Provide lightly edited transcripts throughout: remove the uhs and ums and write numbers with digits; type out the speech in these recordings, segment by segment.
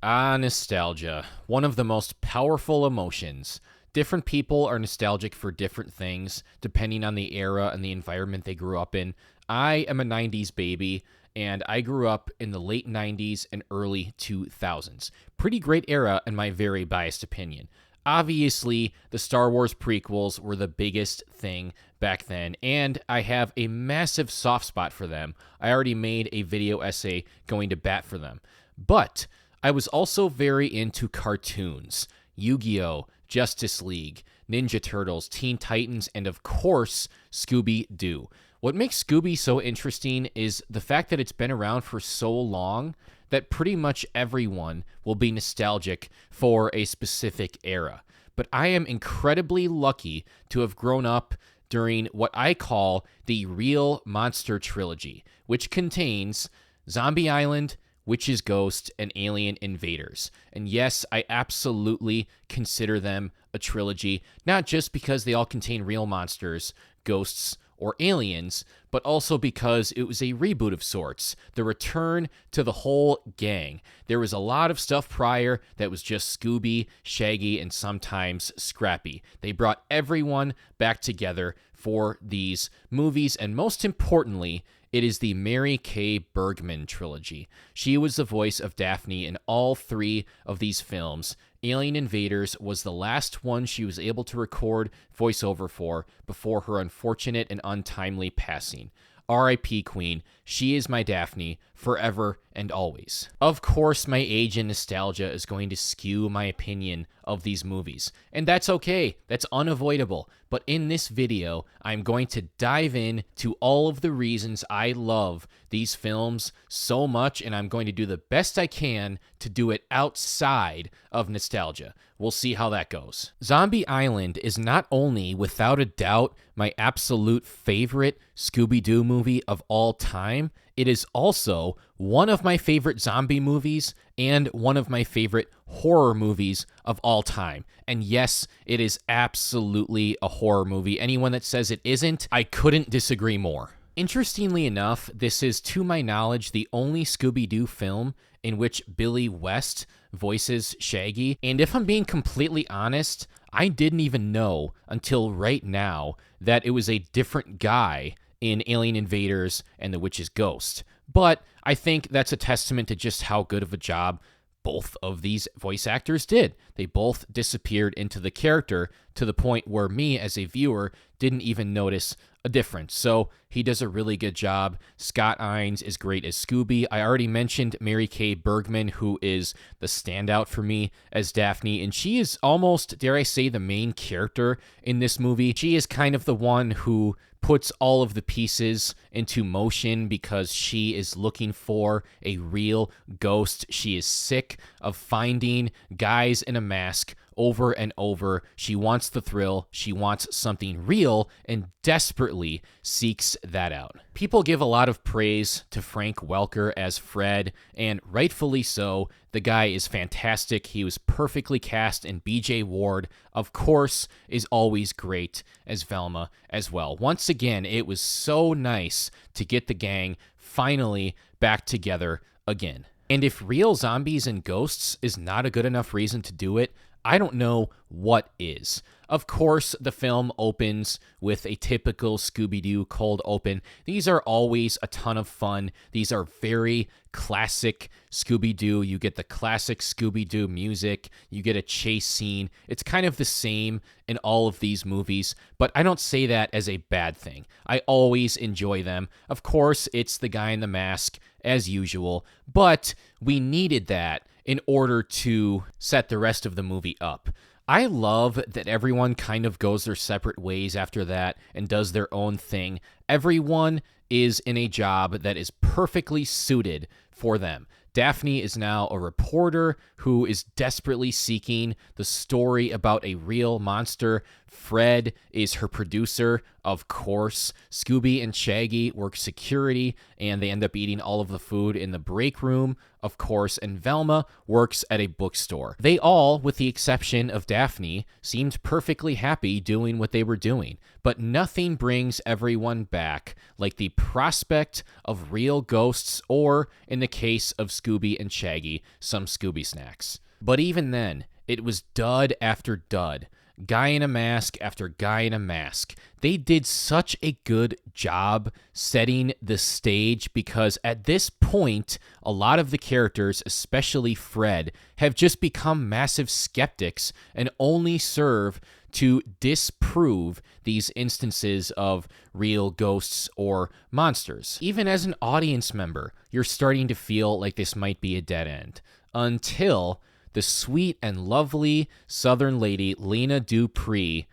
Ah, nostalgia. One of the most powerful emotions. Different people are nostalgic for different things, depending on the era and the environment they grew up in. I am a 90s baby, and I grew up in the late 90s and early 2000s. Pretty great era, in my very biased opinion. Obviously, the Star Wars prequels were the biggest thing back then, and I have a massive soft spot for them. I already made a video essay going to bat for them. But I was also very into cartoons: Yu-Gi-Oh!, Justice League, Ninja Turtles, Teen Titans, and of course, Scooby-Doo. What makes Scooby so interesting is the fact that it's been around for so long that pretty much everyone will be nostalgic for a specific era. But I am incredibly lucky to have grown up during what I call the Real Monster Trilogy, which contains Zombie Island, Witch's Ghost, and Alien Invaders. And yes, I absolutely consider them a trilogy, not just because they all contain real monsters, ghosts, or aliens, but also because it was a reboot of sorts, the return to the whole gang. There was a lot of stuff prior that was just Scooby, Shaggy, and sometimes Scrappy. They brought everyone back together for these movies, and most importantly, it is the Mary Kay Bergman trilogy. She was the voice of Daphne in all three of these films. Alien Invaders was the last one she was able to record voiceover for before her unfortunate and untimely passing. R.I.P. Queen, she is my Daphne, forever and always. Of course, my age and nostalgia is going to skew my opinion of these movies, and that's okay, that's unavoidable. But in this video, I'm going to dive in to all of the reasons I love these films so much, and I'm going to do the best I can to do it outside of nostalgia. We'll see how that goes. Zombie Island is not only, without a doubt, my absolute favorite Scooby-Doo movie of all time, it is also one of my favorite zombie movies and one of my favorite horror movies of all time. And yes, it is absolutely a horror movie. Anyone that says it isn't, I couldn't disagree more. Interestingly enough, this is, to my knowledge, the only Scooby-Doo film in which Billy West voices Shaggy. And if I'm being completely honest, I didn't even know until right now that it was a different guy in Alien Invaders and The Witch's Ghost. But I think that's a testament to just how good of a job both of these voice actors did. They both disappeared into the character to the point where me, as a viewer, didn't even notice a difference. So he does a really good job. Scott Ines is great as Scooby. I already mentioned Mary Kay Bergman, who is the standout for me as Daphne, and she is almost, dare I say, the main character in this movie. She is kind of the one who puts all of the pieces into motion because she is looking for a real ghost. She is sick of finding guys in a mask over and over. She wants the thrill. She wants something real and desperately seeks that out. People give a lot of praise to Frank Welker as Fred, and rightfully so. The guy is fantastic. He was perfectly cast, and BJ Ward, of course, is always great as Velma as well. Once again, it was so nice to get the gang finally back together again. And if real zombies and ghosts is not a good enough reason to do it, I don't know what is. Of course, the film opens with a typical Scooby-Doo cold open. These are always a ton of fun. These are very classic Scooby-Doo. You get the classic Scooby-Doo music. You get a chase scene. It's kind of the same in all of these movies, but I don't say that as a bad thing. I always enjoy them. Of course, it's the guy in the mask, as usual, but we needed that in order to set the rest of the movie up. I love that everyone kind of goes their separate ways after that and does their own thing. Everyone is in a job that is perfectly suited for them. Daphne is now a reporter who is desperately seeking the story about a real monster. Fred is her producer Of course, Scooby and Shaggy work security, and they end up eating all of the food in the break room, of course, and Velma works at a bookstore. They all, with the exception of Daphne, seemed perfectly happy doing what they were doing, but nothing brings everyone back like the prospect of real ghosts or, in the case of Scooby and Shaggy, some Scooby snacks. But even then, it was dud after dud. Guy in a mask after guy in a mask. They did such a good job setting the stage because at this point, a lot of the characters, especially Fred, have just become massive skeptics and only serve to disprove these instances of real ghosts or monsters. Even as an audience member, you're starting to feel like this might be a dead end. Until the sweet and lovely Southern lady Lena Dupree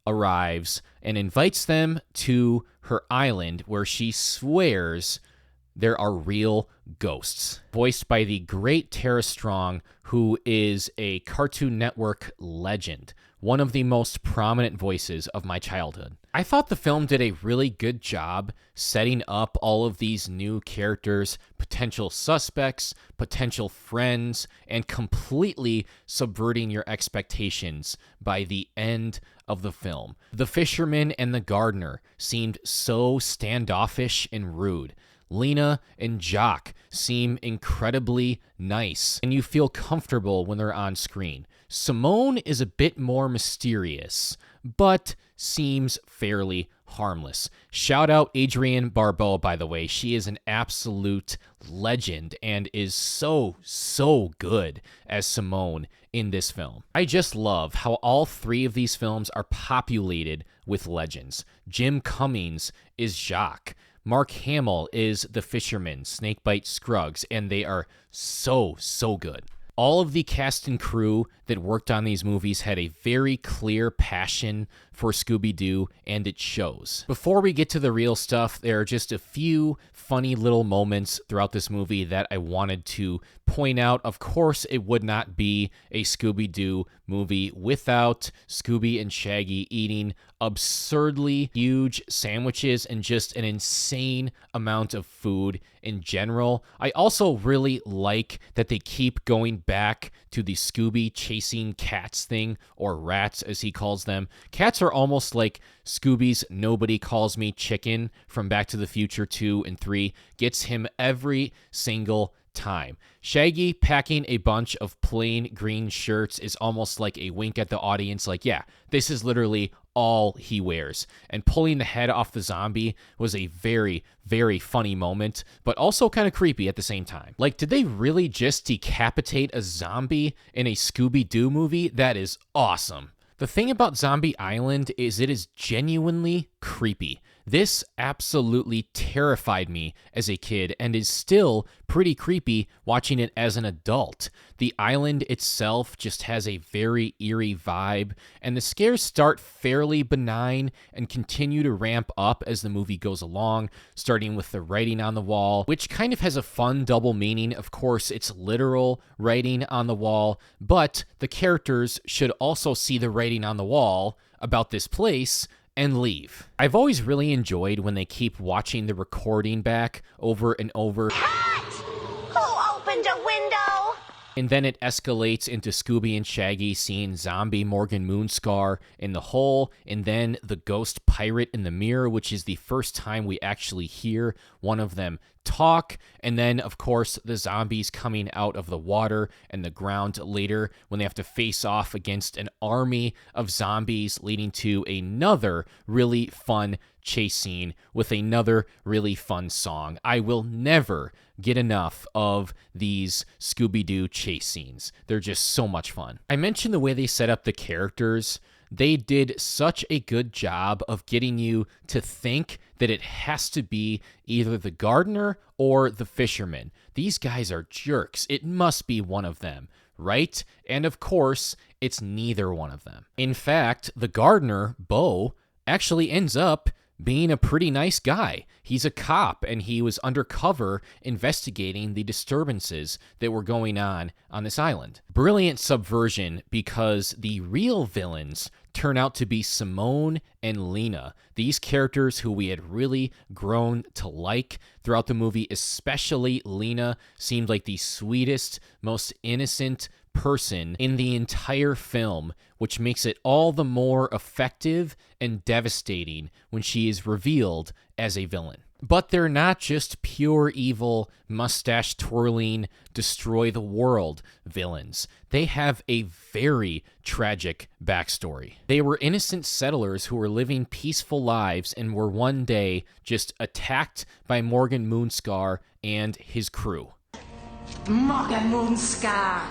arrives and invites them to her island where she swears there are real ghosts. Voiced by the great Tara Strong, who is a Cartoon Network legend, one of the most prominent voices of my childhood. I thought the film did a really good job setting up all of these new characters, potential suspects, potential friends, and completely subverting your expectations by the end of the film. The fisherman and the gardener seemed so standoffish and rude. Lena and Jock seem incredibly nice, and you feel comfortable when they're on screen. Simone is a bit more mysterious, but seems fairly harmless. Shout out Adrienne Barbeau, by the way. She is an absolute legend and is so good as Simone in this film. I just love how all three of these films are populated with legends. Jim Cummings is Jacques. Mark Hamill is the fisherman, Snakebite Scruggs, and they are so good. All of the cast and crew that worked on these movies had a very clear passion for Scooby-Doo, and it shows. Before we get to the real stuff, there are just a few funny little moments throughout this movie that I wanted to point out. Of course, it would not be a Scooby-Doo movie without Scooby and Shaggy eating absurdly huge sandwiches and just an insane amount of food in general. I also really like that they keep going back to the Scooby chasing cats thing, or rats as he calls them. Cats are almost like Scooby's Nobody Calls Me Chicken from Back to the Future 2 and 3. Gets him every single time. Shaggy packing a bunch of plain green shirts is almost like a wink at the audience, like, yeah, this is literally all he wears. And pulling the head off the zombie was a very funny moment, but also kind of creepy at the same time. Like, did they really just decapitate a zombie in a Scooby-Doo movie? That is awesome. The thing about Zombie Island is it is genuinely creepy. This absolutely terrified me as a kid and is still pretty creepy watching it as an adult. The island itself just has a very eerie vibe, and the scares start fairly benign and continue to ramp up as the movie goes along, starting with the writing on the wall, which kind of has a fun double meaning. Of course, it's literal writing on the wall, but the characters should also see the writing on the wall about this place and leave. I've always really enjoyed when they keep watching the recording back over and over. Cut! Who opened a window? And then it escalates into Scooby and Shaggy seeing zombie Morgan Moonscar in the hole, and then the ghost pirate in the mirror, which is the first time we actually hear one of them talk. And then, of course, the zombies coming out of the water and the ground later when they have to face off against an army of zombies, leading to another really fun chase scene with another really fun song. I will never get enough of these Scooby-Doo chase scenes. They're just so much fun. I mentioned the way they set up the characters. They did such a good job of getting you to think that it has to be either the gardener or the fisherman. These guys are jerks. It must be one of them, right? And of course, it's neither one of them. In fact, the gardener, Bo, actually ends up being a pretty nice guy. He's a cop, and he was undercover investigating the disturbances that were going on this island. Brilliant subversion, because the real villains turn out to be Simone and Lena, these characters who we had really grown to like throughout the movie. Especially Lena seemed like the sweetest, most innocent person in the entire film, which makes it all the more effective and devastating when she is revealed as a villain. But they're not just pure evil, mustache-twirling, destroy-the-world villains. They have a very tragic backstory. They were innocent settlers who were living peaceful lives and were one day just attacked by Morgan Moonscar and his crew. Morgan Moonscar!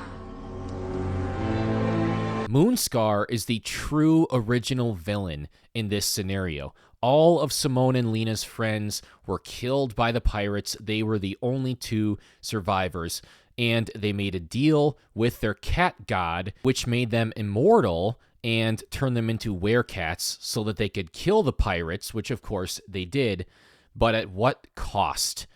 Moonscar is the true original villain in this scenario. All of Simone and Lena's friends were killed by the pirates. They were the only two survivors, and they made a deal with their cat god, which made them immortal and turned them into werecats so that they could kill the pirates, which of course they did, but at what cost?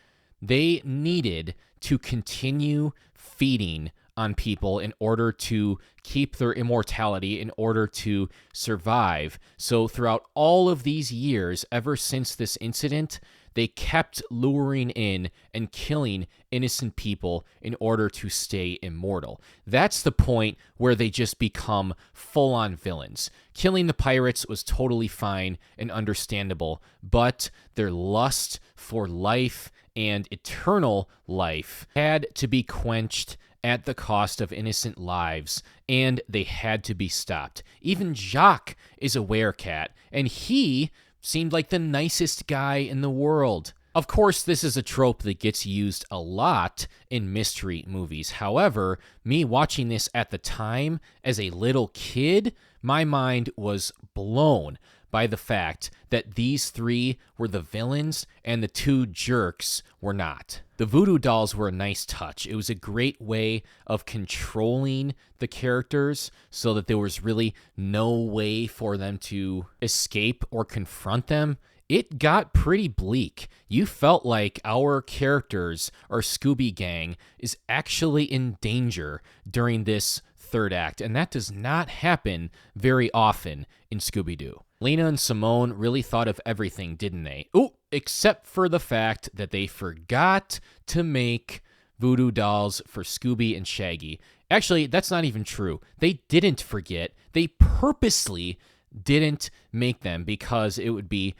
They needed to continue feeding on people in order to keep their immortality, in order to survive. So throughout all of these years, ever since this incident, they kept luring in and killing innocent people in order to stay immortal. That's the point where they just become full-on villains. Killing the pirates was totally fine and understandable, but their lust for life and eternal life had to be quenched at the cost of innocent lives, and they had to be stopped. Even Jacques is a werecat, and he seemed like the nicest guy in the world. Of course, this is a trope that gets used a lot in mystery movies. However, me watching this at the time as a little kid, my mind was blown by the fact that these three were the villains and the two jerks were not. The voodoo dolls were a nice touch. It was a great way of controlling the characters so that there was really no way for them to escape or confront them. It got pretty bleak. You felt like our characters, our Scooby Gang, is actually in danger during this third act, and that does not happen very often in Scooby-Doo. Lena and Simone really thought of everything, didn't they? Oh, except for the fact that they forgot to make voodoo dolls for Scooby and Shaggy. Actually, that's not even true. They didn't forget. They purposely didn't make them because it would be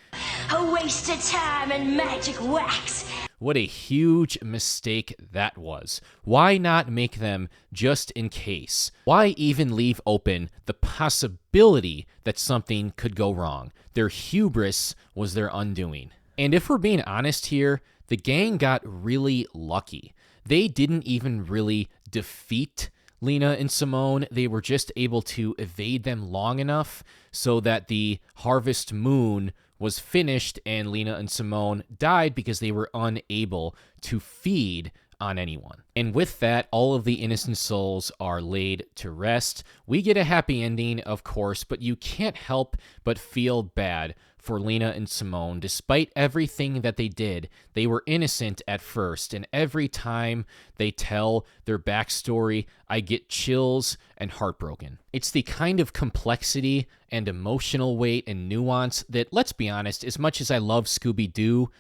A waste of time and magic wax. What a huge mistake that was. Why not make them just in case? Why even leave open the possibility that something could go wrong? Their hubris was their undoing. And if we're being honest here, the gang got really lucky. They didn't even really defeat Lena and Simone. They were just able to evade them long enough so that the harvest moon was finished and Lena and Simone died because they were unable to feed on anyone. And with that, all of the innocent souls are laid to rest. We get a happy ending, of course, but you can't help but feel bad for Lena and Simone. Despite everything that they did, they were innocent at first, and every time they tell their backstory, I get chills and heartbroken. It's the kind of complexity and emotional weight and nuance that, let's be honest, as much as I love Scooby-Doo,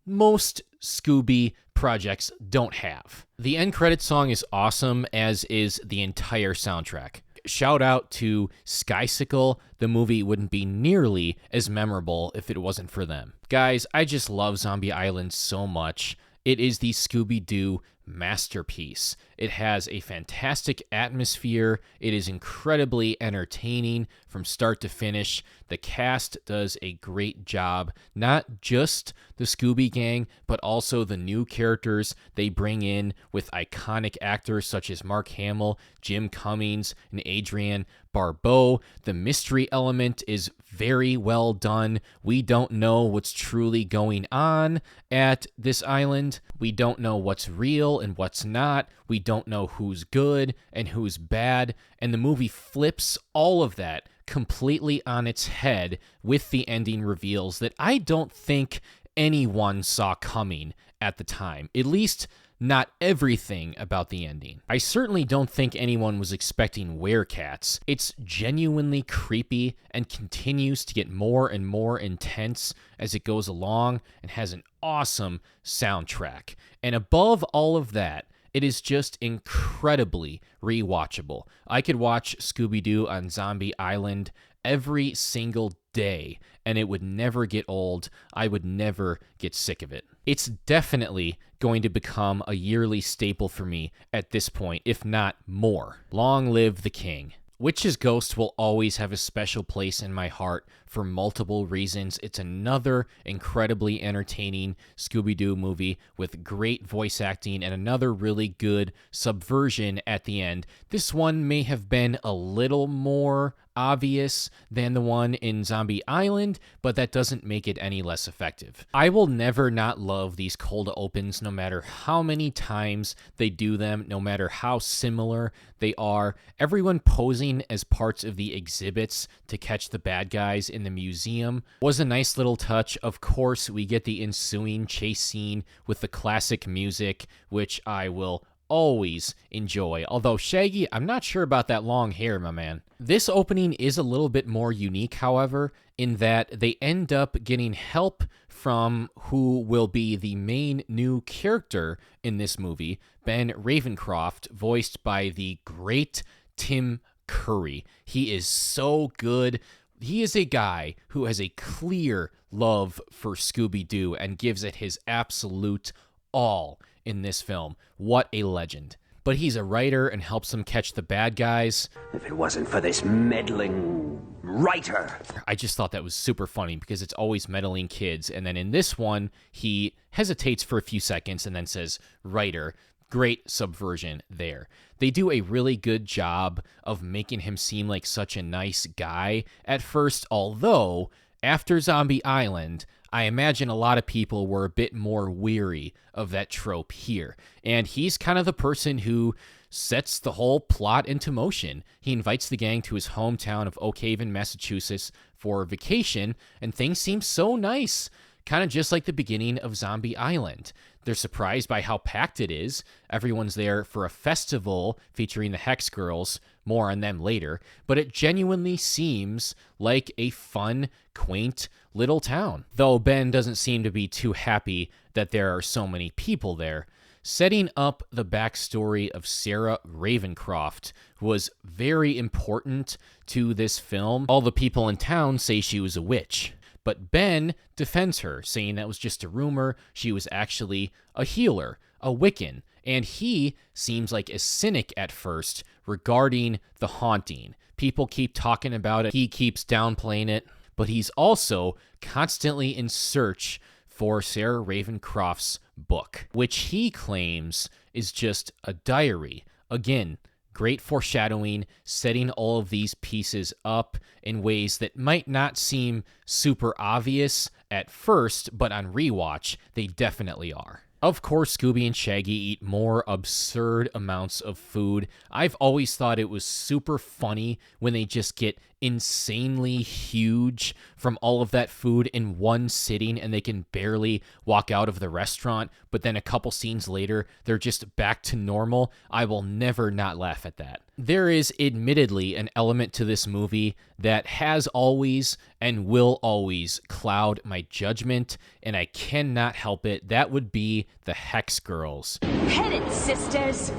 most Scooby projects don't have. The end credit song is awesome, as is the entire soundtrack. Shout out to Skysicle. The movie wouldn't be nearly as memorable if it wasn't for them. Guys, I just love Zombie Island so much. It is the Scooby-Doo masterpiece. It has a fantastic atmosphere. It is incredibly entertaining from start to finish. The cast does a great job. Not just the Scooby Gang, but also the new characters they bring in with iconic actors such as Mark Hamill, Jim Cummings, and Adrienne Barbeau. The mystery element is very well done. We don't know what's truly going on at this island. We don't know what's real and what's not. We don't don't know who's good and who's bad, and the movie flips all of that completely on its head with the ending reveals that I don't think anyone saw coming at the time. At least not everything about the ending. I certainly don't think anyone was expecting werecats. It's genuinely creepy and continues to get more and more intense as it goes along and has an awesome soundtrack. And above all of that, it is just incredibly rewatchable. I could watch Scooby-Doo on Zombie Island every single day, and it would never get old. I would never get sick of it. It's definitely going to become a yearly staple for me at this point, if not more. Long live the king. Witch's Ghost will always have a special place in my heart for multiple reasons. It's another incredibly entertaining Scooby-Doo movie with great voice acting and another really good subversion at the end. This one may have been a little more obvious than the one in Zombie Island, but that doesn't make it any less effective. I will never not love these cold opens, no matter how many times they do them, no matter how similar they are. Everyone posing as parts of the exhibits to catch the bad guys in the museum was a nice little touch. Of course, we get the ensuing chase scene with the classic music, which I will always enjoy. Although, Shaggy, I'm not sure about that long hair, my man. This opening is a little bit more unique, however, in that they end up getting help from who will be the main new character in this movie, Ben Ravencroft, voiced by the great Tim Curry. He is so good. He is a guy who has a clear love for Scooby-Doo and gives it his absolute all in this film. What a legend. But he's a writer and helps them catch the bad guys. If it wasn't for this meddling writer. I just thought that was super funny because it's always meddling kids. And then in this one, he hesitates for a few seconds and then says, writer. Great subversion there. They do a really good job of making him seem like such a nice guy at first, although after Zombie Island, I imagine a lot of people were a bit more weary of that trope here. And he's kind of the person who sets the whole plot into motion. He invites the gang to his hometown of Oak Haven, Massachusetts for vacation, and things seem so nice. Kind of just like the beginning of Zombie Island. They're surprised by how packed it is. Everyone's there for a festival featuring the Hex Girls. More on them later. But it genuinely seems like a fun, quaint little town. Though Ben doesn't seem to be too happy that there are so many people there. Setting up the backstory of Sarah Ravencroft was very important to this film. All the people in town say she was a witch. But Ben defends her, saying that was just a rumor. She was actually a healer, a Wiccan, and he seems like a cynic at first regarding the haunting. People keep talking about it. He keeps downplaying it, but he's also constantly in search for Sarah Ravencroft's book, which he claims is just a diary. Again, great foreshadowing, setting all of these pieces up in ways that might not seem super obvious at first, but on rewatch, they definitely are. Of course, Scooby and Shaggy eat more absurd amounts of food. I've always thought it was super funny when they just get insanely huge from all of that food in one sitting and they can barely walk out of the restaurant, but then a couple scenes later, they're just back to normal. I will never not laugh at that. There is admittedly an element to this movie that has always and will always cloud my judgment, and I cannot help it. That would be the Hex Girls. Hit it, sisters!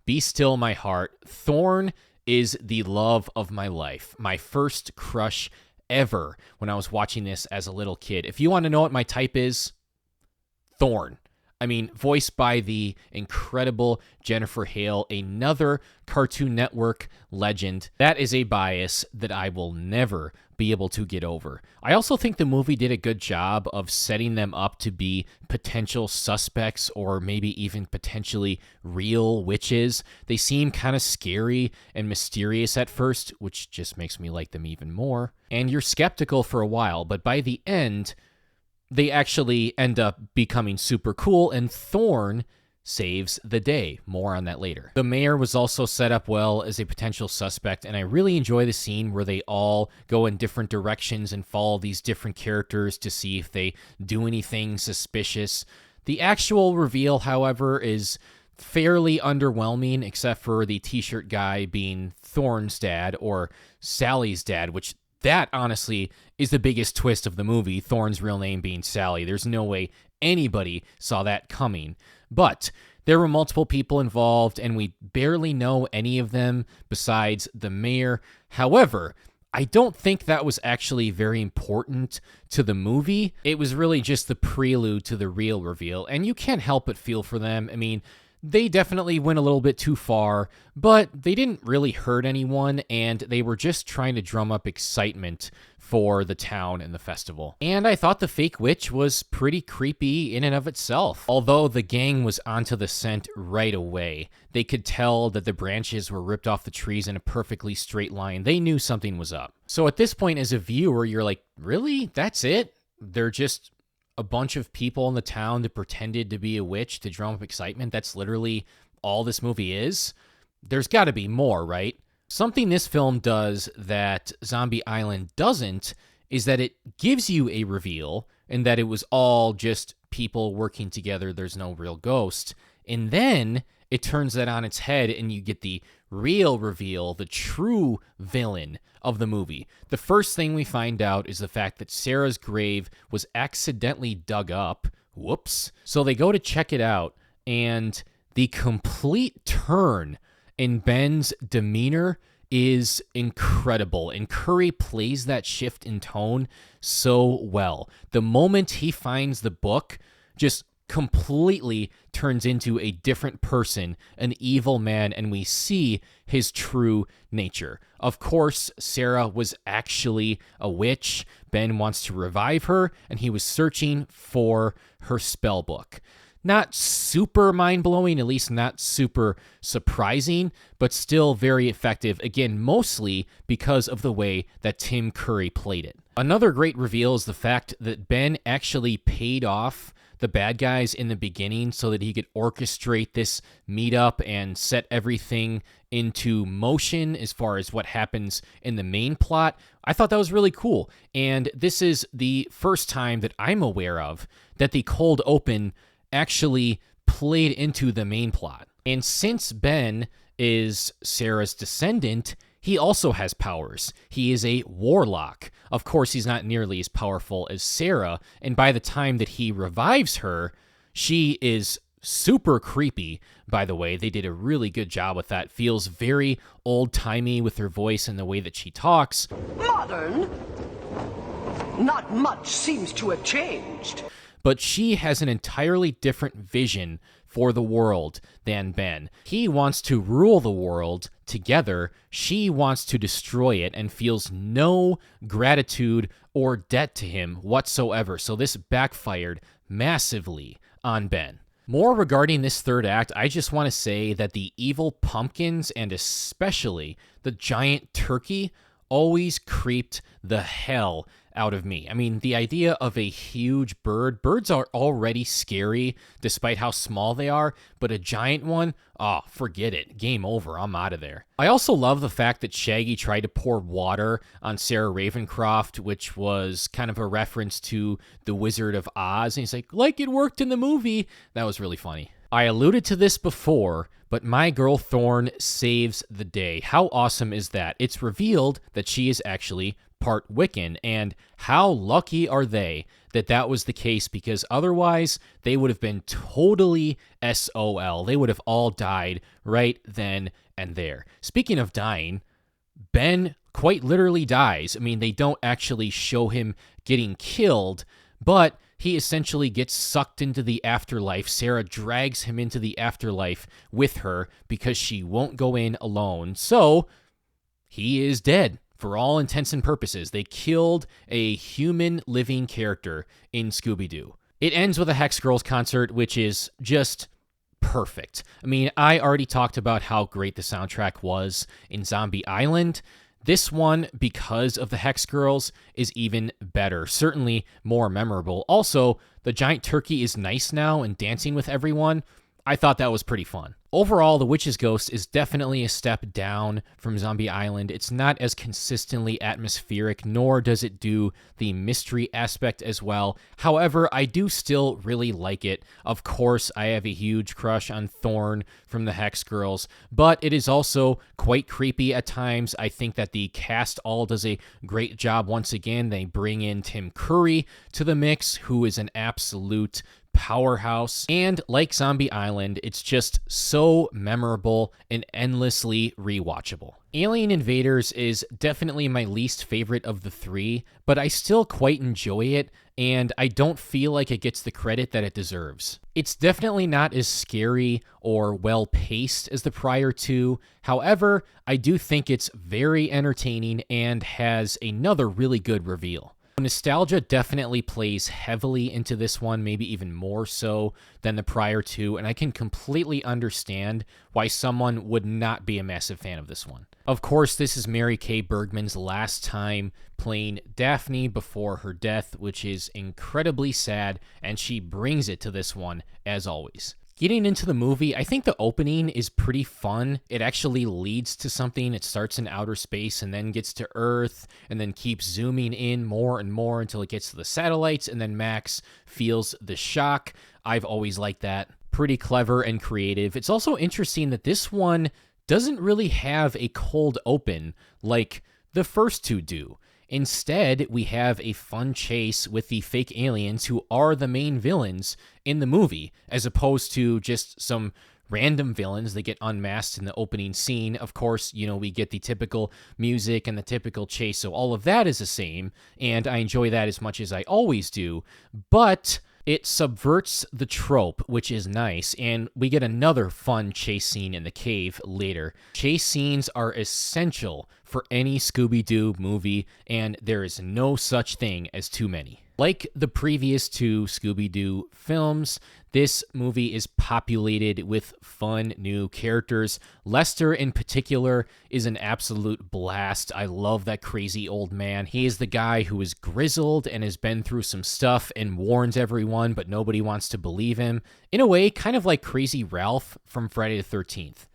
Be still, my heart. Thorn is the love of my life. My first crush ever when I was watching this as a little kid. If you want to know what my type is, Thorn. I mean, voiced by the incredible Jennifer Hale, another Cartoon Network legend. That is a bias that I will never be able to get over. I also think the movie did a good job of setting them up to be potential suspects or maybe even potentially real witches. They seem kind of scary and mysterious at first, which just makes me like them even more. And you're skeptical for a while, but by the end, they actually end up becoming super cool, and Thorn saves the day. More on that later. The mayor was also set up well as a potential suspect, and I really enjoy the scene where they all go in different directions and follow these different characters to see if they do anything suspicious. The actual reveal, however, is fairly underwhelming, except for the t-shirt guy being Thorn's dad, or Sally's dad, which that honestly is the biggest twist of the movie, Thorn's real name being Sally. There's no way anybody saw that coming. But there were multiple people involved, and we barely know any of them besides the mayor. However, I don't think that was actually very important to the movie. It was really just the prelude to the real reveal, and you can't help but feel for them. I mean, they definitely went a little bit too far, but they didn't really hurt anyone, and they were just trying to drum up excitement for the town and the festival. And I thought the fake witch was pretty creepy in and of itself. Although the gang was onto the scent right away, they could tell that the branches were ripped off the trees in a perfectly straight line. They knew something was up. So at this point, as a viewer, you're like, really? That's it? They're just a bunch of people in the town that pretended to be a witch to drum up excitement? That's literally all this movie is? There's got to be more, right? Something this film does that Zombie Island doesn't is that it gives you a reveal, and that it was all just people working together. There's no real ghost. And then it turns that on its head, and you get the real reveal, the true villain of the movie. The first thing we find out is the fact that Sarah's grave was accidentally dug up. Whoops. So they go to check it out, and the complete turn in Ben's demeanor is incredible, and Curry plays that shift in tone so well. The moment he finds the book, just completely turns into a different person, an evil man, and we see his true nature. Of course, Sarah was actually a witch. Ben wants to revive her, and he was searching for her spell book. Not super mind-blowing, at least not super surprising, but still very effective, again, mostly because of the way that Tim Curry played it. Another great reveal is the fact that Ben actually paid off the bad guys in the beginning so that he could orchestrate this meetup and set everything into motion as far as what happens in the main plot. I thought that was really cool, and this is the first time that I'm aware of that the cold open actually played into the main plot. And since Ben is Sarah's descendant, he also has powers. He is a warlock. Of course, he's not nearly as powerful as Sarah, and by the time that he revives her, she is super creepy, by the way. They did a really good job with that. Feels very old-timey with her voice and the way that she talks. Modern? Not much seems to have changed. But she has an entirely different vision for the world than Ben. He wants to rule the world together. She wants to destroy it and feels no gratitude or debt to him whatsoever. So this backfired massively on Ben. More regarding this third act, I just want to say that the evil pumpkins, and especially the giant turkey, always creeped the hell out of me. I mean, the idea of a huge birds are already scary despite how small they are, but a giant one, oh, forget it. Game over. I'm out of there. I also love the fact that Shaggy tried to pour water on Sarah Ravencroft, which was kind of a reference to The Wizard of Oz, and he's like it worked in the movie. That was really funny. I alluded to this before, but my girl Thorn saves the day. How awesome is that? It's revealed that she is actually part Wiccan, and how lucky are they that that was the case, because otherwise they would have been totally SOL. They would have all died right then and there. Speaking of dying, Ben quite literally dies. I mean, they don't actually show him getting killed, but he essentially gets sucked into the afterlife. Sarah drags him into the afterlife with her because she won't go in alone. So he is dead. For all intents and purposes, they killed a human living character in Scooby-Doo. It ends with a Hex Girls concert, which is just perfect. I mean, I already talked about how great the soundtrack was in Zombie Island. This one, because of the Hex Girls, is even better, certainly more memorable. Also, the giant turkey is nice now and dancing with everyone. I thought that was pretty fun. Overall, The Witch's Ghost is definitely a step down from Zombie Island. It's not as consistently atmospheric, nor does it do the mystery aspect as well. However, I do still really like it. Of course, I have a huge crush on Thorn from the Hex Girls, but it is also quite creepy at times. I think that the cast all does a great job once again. They bring in Tim Curry to the mix, who is an absolute powerhouse, and like Zombie Island, it's just so memorable and endlessly rewatchable. Alien Invaders is definitely my least favorite of the three, but I still quite enjoy it, and I don't feel like it gets the credit that it deserves. It's definitely not as scary or well-paced as the prior two. However, I do think it's very entertaining and has another really good reveal. Nostalgia definitely plays heavily into this one, maybe even more so than the prior two, and I can completely understand why someone would not be a massive fan of this one. Of course, this is Mary Kay Bergman's last time playing Daphne before her death, which is incredibly sad, and she brings it to this one, as always. Getting into the movie, I think the opening is pretty fun. It actually leads to something. It starts in outer space and then gets to Earth and then keeps zooming in more and more until it gets to the satellites, and then Max feels the shock. I've always liked that. Pretty clever and creative. It's also interesting that this one doesn't really have a cold open like the first two do. Instead, we have a fun chase with the fake aliens who are the main villains in the movie, as opposed to just some random villains that get unmasked in the opening scene. Of course, we get the typical music and the typical chase, so all of that is the same, and I enjoy that as much as I always do, but it subverts the trope, which is nice, and we get another fun chase scene in the cave later. Chase scenes are essential for any Scooby-Doo movie, and there is no such thing as too many. Like the previous two Scooby-Doo films, this movie is populated with fun new characters. Lester, in particular, is an absolute blast. I love that crazy old man. He is the guy who is grizzled and has been through some stuff and warns everyone, but nobody wants to believe him. In a way, kind of like Crazy Ralph from Friday the 13th.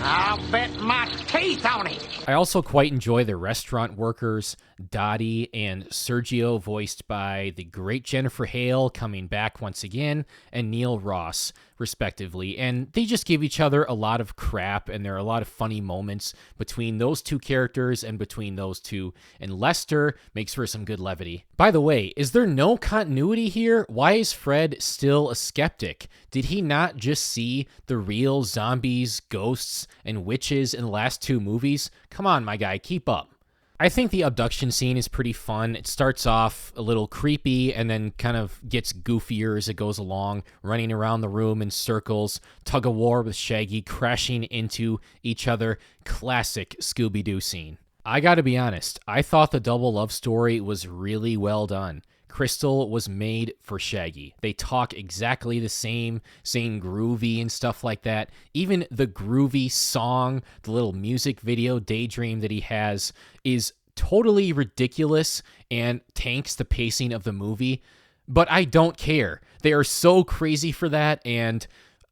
I'll bet my teeth on it. I also quite enjoy the restaurant workers, Dottie and Sergio, voiced by the great Jennifer Hale, coming back once again, and Neil Ross, respectively. And they just give each other a lot of crap, and there are a lot of funny moments between those two characters and between those two. And Lester makes for some good levity. By the way, is there no continuity here? Why is Fred still a skeptic? Did he not just see the real zombies, ghosts, and witches in the last two movies? Come on, my guy, keep up. I think the abduction scene is pretty fun. It starts off a little creepy and then kind of gets goofier as it goes along, running around the room in circles, tug of war with Shaggy, crashing into each other. Classic Scooby-Doo scene. I gotta be honest, I thought the double love story was really well done. Crystal was made for Shaggy. They talk exactly the same, saying groovy and stuff like that. Even the groovy song, the little music video, Daydream, that he has is totally ridiculous and tanks the pacing of the movie. But I don't care. They are so crazy for that, and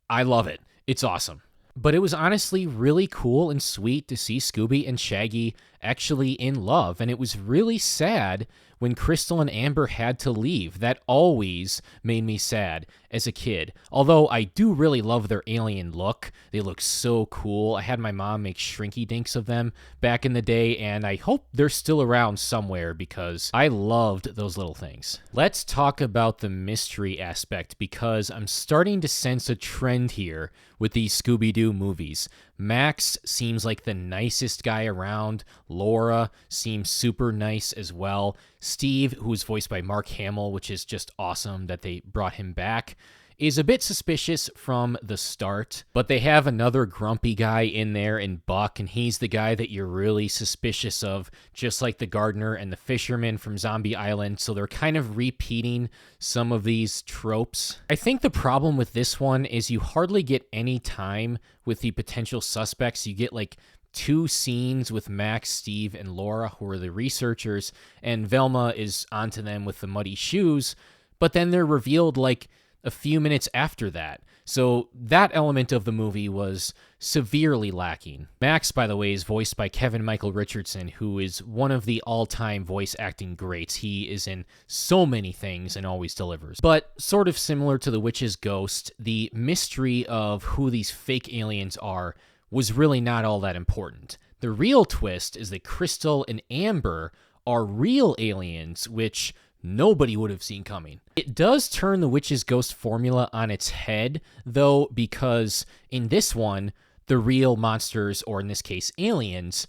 I love it. It's awesome. But it was honestly really cool and sweet to see Scooby and Shaggy actually in love, and it was really sad when Crystal and Amber had to leave. That always made me sad as a kid. Although I do really love their alien look. They look so cool. I had my mom make shrinky dinks of them back in the day, and I hope they're still around somewhere because I loved those little things. Let's talk about the mystery aspect, because I'm starting to sense a trend here with these Scooby-Doo movies. Max seems like the nicest guy around. Laura seems super nice as well. Steve, who is voiced by Mark Hamill, which is just awesome that they brought him back, is a bit suspicious from the start, but they have another grumpy guy in there in Buck, and he's the guy that you're really suspicious of, just like the gardener and the fisherman from Zombie Island, so they're kind of repeating some of these tropes. I think the problem with this one is you hardly get any time with the potential suspects. You get like 2 scenes with Max, Steve, and Laura, who are the researchers, and Velma is onto them with the muddy shoes, but then they're revealed like a few minutes after that. So that element of the movie was severely lacking. Max, by the way, is voiced by Kevin Michael Richardson, who is one of the all-time voice acting greats. He is in so many things and always delivers. But sort of similar to The Witch's Ghost, the mystery of who these fake aliens are was really not all that important. The real twist is that Crystal and Amber are real aliens, which nobody would have seen coming. It does turn the Witch's Ghost formula on its head, though, because in this one, the real monsters, or in this case, aliens,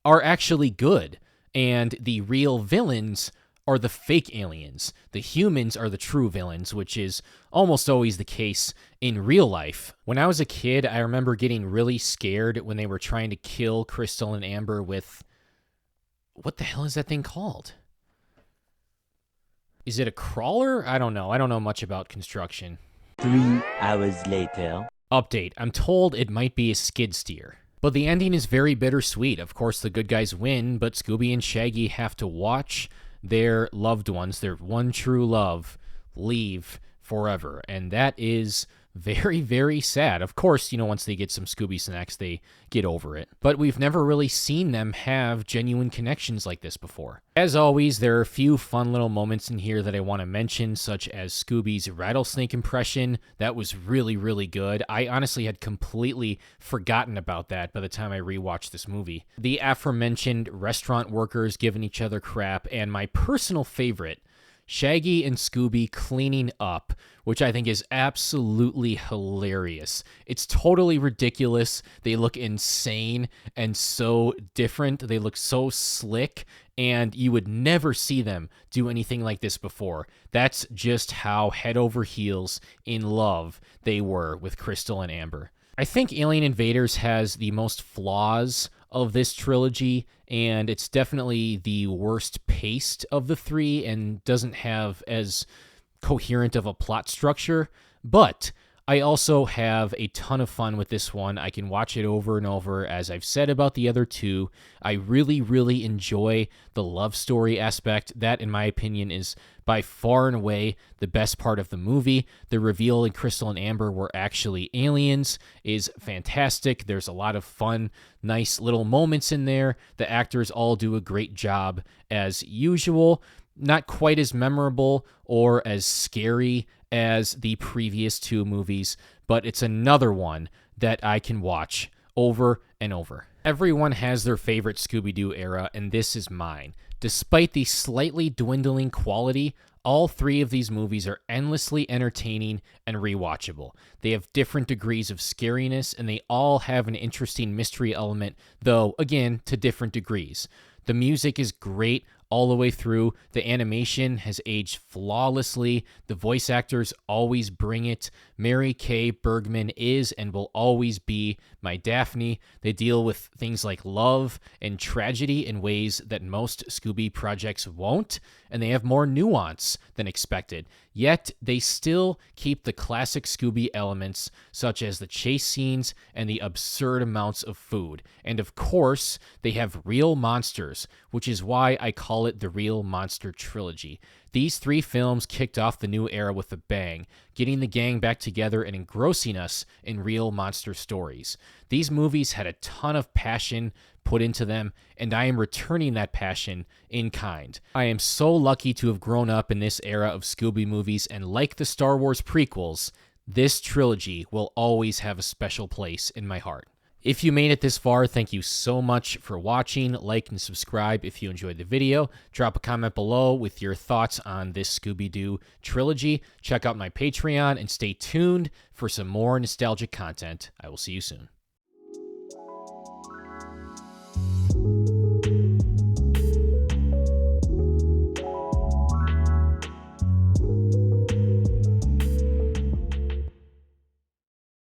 are actually good, and the real villains are the fake aliens. The humans are the true villains, which is almost always the case in real life. When I was a kid, I remember getting really scared when they were trying to kill Crystal and Amber with... what the hell is that thing called? Is it a crawler? I don't know. I don't know much about construction. 3 hours later. Update. I'm told it might be a skid steer. But the ending is very bittersweet. Of course, the good guys win, but Scooby and Shaggy have to watch their loved ones, their one true love, leave forever. And that is very, very sad. Of course, once they get some Scooby snacks, they get over it. But we've never really seen them have genuine connections like this before. As always, there are a few fun little moments in here that I want to mention, such as Scooby's rattlesnake impression. That was really, really good. I honestly had completely forgotten about that by the time I rewatched this movie. The aforementioned restaurant workers giving each other crap, and my personal favorite, Shaggy and Scooby cleaning up, which I think is absolutely hilarious. It's totally ridiculous. They look insane and so different. They look so slick, and you would never see them do anything like this before. That's just how head over heels in love they were with Crystal and Amber. I think Alien Invaders has the most flaws of this trilogy, and it's definitely the worst paced of the 3 and doesn't have as coherent of a plot structure, but I also have a ton of fun with this one. I can watch it over and over. As I've said about the other 2, I really, really enjoy the love story aspect. That, in my opinion, is by far and away the best part of the movie. The reveal in Crystal and Amber were actually aliens is fantastic. There's a lot of fun, nice little moments in there. The actors all do a great job as usual. Not quite as memorable or as scary as the previous 2 movies, but it's another one that I can watch over and over. Everyone has their favorite Scooby-Doo era, and this is mine. Despite the slightly dwindling quality, all 3 of these movies are endlessly entertaining and rewatchable. They have different degrees of scariness, and they all have an interesting mystery element, though, again, to different degrees. The music is great all the way through. The animation has aged flawlessly. The voice actors always bring it. Mary Kay Bergman is and will always be my Daphne. They deal with things like love and tragedy in ways that most Scooby projects won't, and they have more nuance than expected. Yet, they still keep the classic Scooby elements, such as the chase scenes and the absurd amounts of food. And of course, they have real monsters, which is why I call it the Real Monster Trilogy. These 3 films kicked off the new era with a bang, getting the gang back together and engrossing us in real monster stories. These movies had a ton of passion put into them, and I am returning that passion in kind. I am so lucky to have grown up in this era of Scooby movies, and like the Star Wars prequels, this trilogy will always have a special place in my heart. If you made it this far, thank you so much for watching. Like and subscribe if you enjoyed the video. Drop a comment below with your thoughts on this Scooby-Doo trilogy. Check out my Patreon and stay tuned for some more nostalgic content. I will see you soon.